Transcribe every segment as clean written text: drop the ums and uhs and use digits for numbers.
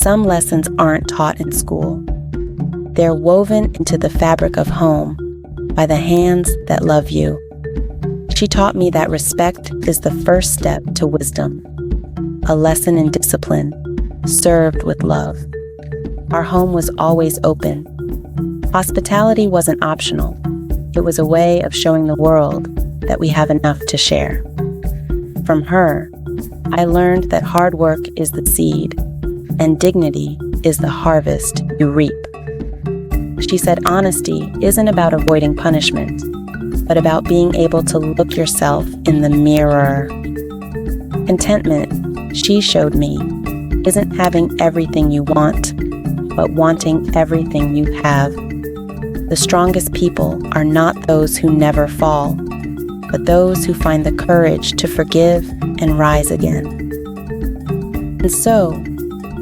Some lessons aren't taught in school. They're woven into the fabric of home by the hands that love you. She taught me that respect is the first step to wisdom, a lesson in discipline, served with love. Our home was always open. Hospitality wasn't optional. It was a way of showing the world that we have enough to share. From her, I learned that hard work is the seed, and dignity is the harvest you reap. She said honesty isn't about avoiding punishment, but about being able to look yourself in the mirror. Contentment, she showed me, isn't having everything you want, but wanting everything you have. The strongest people are not those who never fall, but those who find the courage to forgive and rise again. And so,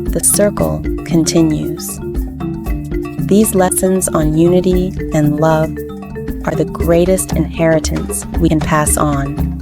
the circle continues. These lessons on unity and love are the greatest inheritance we can pass on.